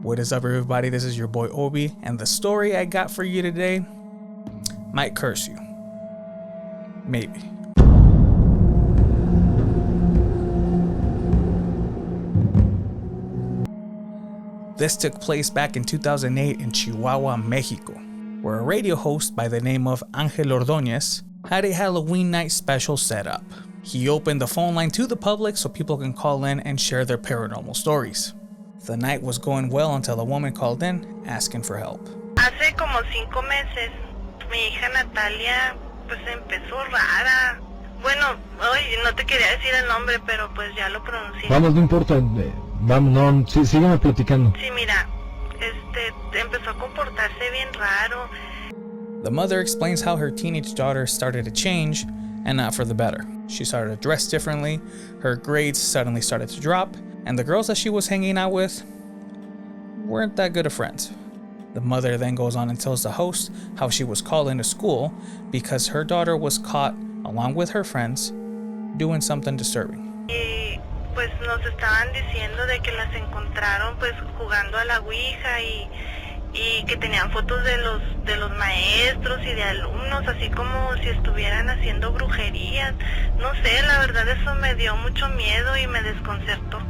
What is up, everybody? This is your boy Obi, and the story I got for you today might curse you. Maybe. This took place back in 2008 in Chihuahua, Mexico, where a radio host by the name of Angel Ordóñez had a Halloween night special set up. He opened the phone line to the public so people can call in and share their paranormal stories. The night was going well until a woman called in asking for help. Hace como 5 meses, mi hija Natalia pues empezó rara. Bueno, hoy no te quería decir el nombre, pero pues ya lo pronuncié. Vamos, no importa. Vamos, no, sí, sígueme platicando. Sí, mira, empezó a comportarse bien raro. The mother explains how her teenage daughter started to change, and not for the better. She started to dress differently, her grades suddenly started to drop, and the girls that she was hanging out with weren't that good of friends. The mother then goes on and tells the host how she was called into school because her daughter was caught, along with her friends, doing something disturbing. Y pues nos estaban diciendo de que las encontraron pues jugando a la ouija y que tenían fotos de los maestros y de alumnos, así como si estuvieran haciendo brujerías. No sé, la verdad eso me dio mucho miedo y me desconcertó.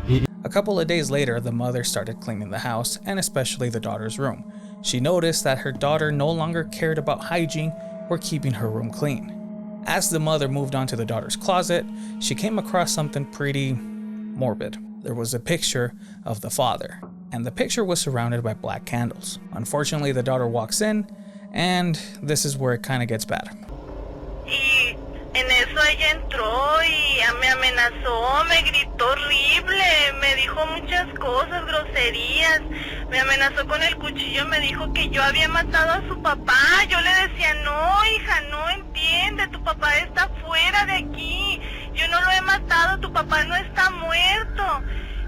A couple of days later, the mother started cleaning the house, and especially the daughter's room. She noticed that her daughter no longer cared about hygiene or keeping her room clean. As the mother moved on to the daughter's closet, she came across something pretty morbid. There was a picture of the father, and the picture was surrounded by black candles. Unfortunately, the daughter walks in, and this is where it kind of gets bad. Y en eso ella entró y me amenazó, me gritó horrible, me dijo muchas cosas, groserías, me amenazó con el cuchillo, me dijo que yo había matado a su papá. Yo le decía, no hija, no entiende, tu papá está fuera de aquí, yo no lo he matado, tu papá no está muerto.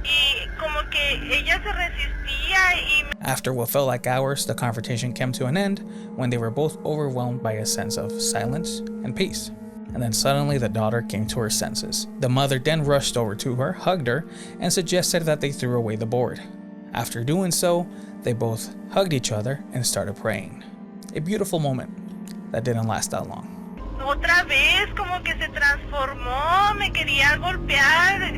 Y como que ella se resistía y... After what felt like hours, the confrontation came to an end when they were both overwhelmed by a sense of silence and peace. And then suddenly the daughter came to her senses. The mother then rushed over to her, hugged her, and suggested that they threw away the board. After doing so, they both hugged each other and started praying. A beautiful moment that didn't last that long. Otra vez como que se transformó, me quería golpear,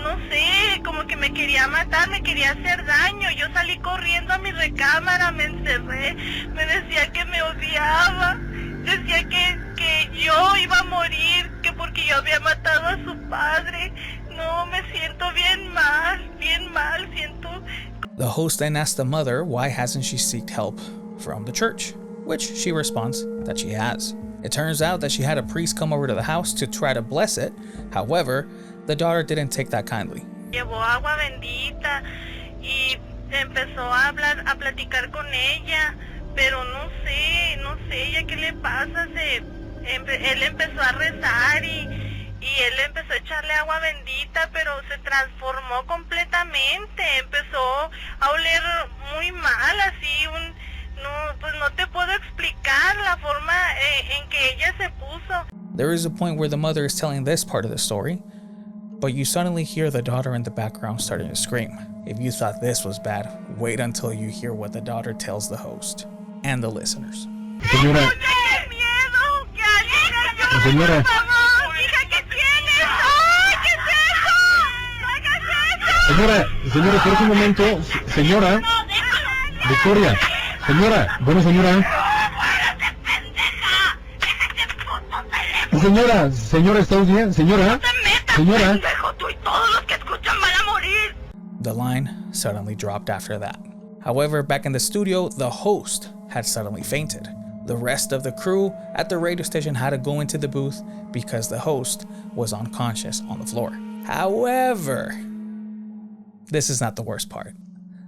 no sé, como que me quería matar, me quería hacer daño. Yo salí corriendo a mi recámara, me encerré, me decía que me odiaba, decía que yo iba a morir, que porque yo había matado a su padre. No, me siento bien mal, siento. The host then asked the mother why hasn't she sought help from the church, which she responds that she has. It turns out that she had a priest come over to the house to try to bless it. However, the daughter didn't take that kindly. Llevó agua bendita y empezó a platicar con ella, pero no sé, ella qué le pasa, él empezó a rezar y él empezó a echarle agua bendita, pero se transformó completamente, empezó a oler muy mal, así no, pues no te puedo explicar la forma en que ella se puso. There is a point where the mother is telling this part of the story, but you suddenly hear the daughter in the background starting to scream. If you thought this was bad, wait until you hear what the daughter tells the host and the listeners. Señora, ¡Qué miedo! ¡Que alguien me ayude, Señora. por favor! ¡Hija, qué tienes! ¡Ay, qué es eso! ¡No hagas eso! Señora, por un momento, señora, ¡No, déjalo! Victoria, señora, bueno señora. ¡Cállate, pendeja! Señora, ¿estás bien? Señora, ¡No te metas, señora. pendejo! Tú y todos los que escuchan van a morir. The line suddenly dropped after that. However, back in the studio, the host had suddenly fainted. The rest of the crew at the radio station had to go into the booth because the host was unconscious on the floor. However, this is not the worst part.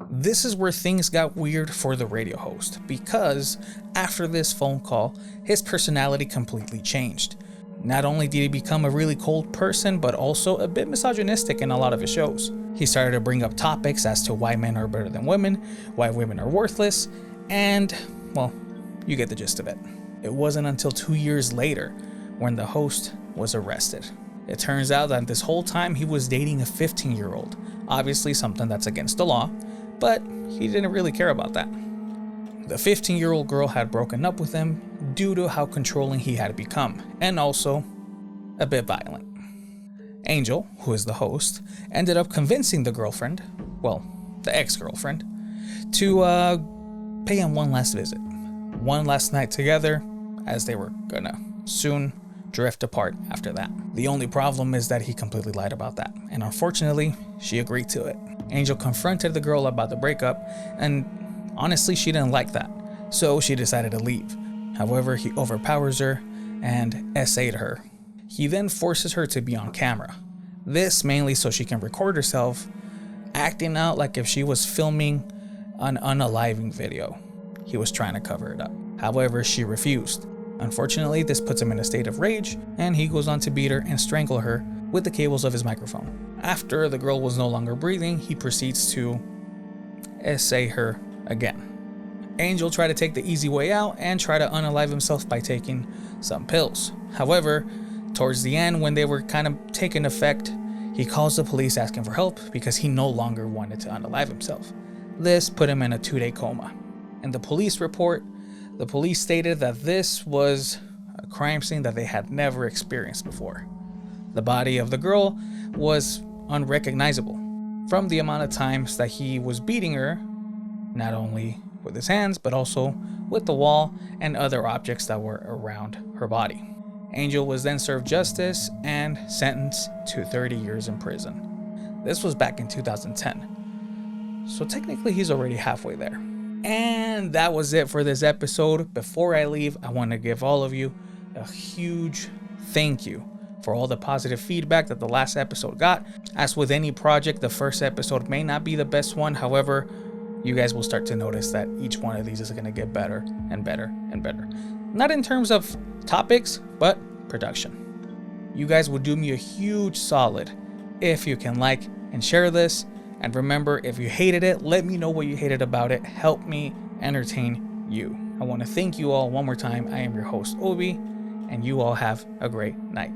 This is where things got weird for the radio host, because after this phone call, his personality completely changed. Not only did he become a really cold person, but also a bit misogynistic in a lot of his shows. He started to bring up topics as to why men are better than women, why women are worthless, and, well, you get the gist of it. It wasn't until 2 years later when the host was arrested. It turns out that this whole time he was dating a 15-year-old, obviously something that's against the law, but he didn't really care about that. The 15-year-old girl had broken up with him due to how controlling he had become, and also a bit violent. Angel, who is the host, ended up convincing the girlfriend, well, the ex-girlfriend, to pay him one last visit, one last night together, as they were gonna soon drift apart after that. The only problem is that he completely lied about that, and unfortunately, she agreed to it. Angel confronted the girl about the breakup, and honestly, she didn't like that, so she decided to leave. However, he overpowers her and essayed her. He then forces her to be on camera. This mainly so she can record herself acting out like if she was filming an unaliving video. He was trying to cover it up. However, she refused. Unfortunately, this puts him in a state of rage, and he goes on to beat her and strangle her with the cables of his microphone. After the girl was no longer breathing, he proceeds to essay her again. Angel tried to take the easy way out and try to unalive himself by taking some pills. However, towards the end, when they were kind of taking effect, he calls the police asking for help because he no longer wanted to unalive himself. This put him in a 2-day coma. In the police report, the police stated that this was a crime scene that they had never experienced before. The body of the girl was unrecognizable from the amount of times that he was beating her, not only with his hands, but also with the wall and other objects that were around her body. Angel was then served justice and sentenced to 30 years in prison. This was back in 2010. So technically he's already halfway there. And that was it for this episode. Before I leave, I want to give all of you a huge thank you for all the positive feedback that the last episode got. As with any project, the first episode may not be the best one. However, you guys will start to notice that each one of these is going to get better and better and better. Not in terms of topics, but production. You guys will do me a huge solid if you can like and share this. And remember, if you hated it, let me know what you hated about it. Help me entertain you. I want to thank you all one more time. I am your host, Obi, and you all have a great night.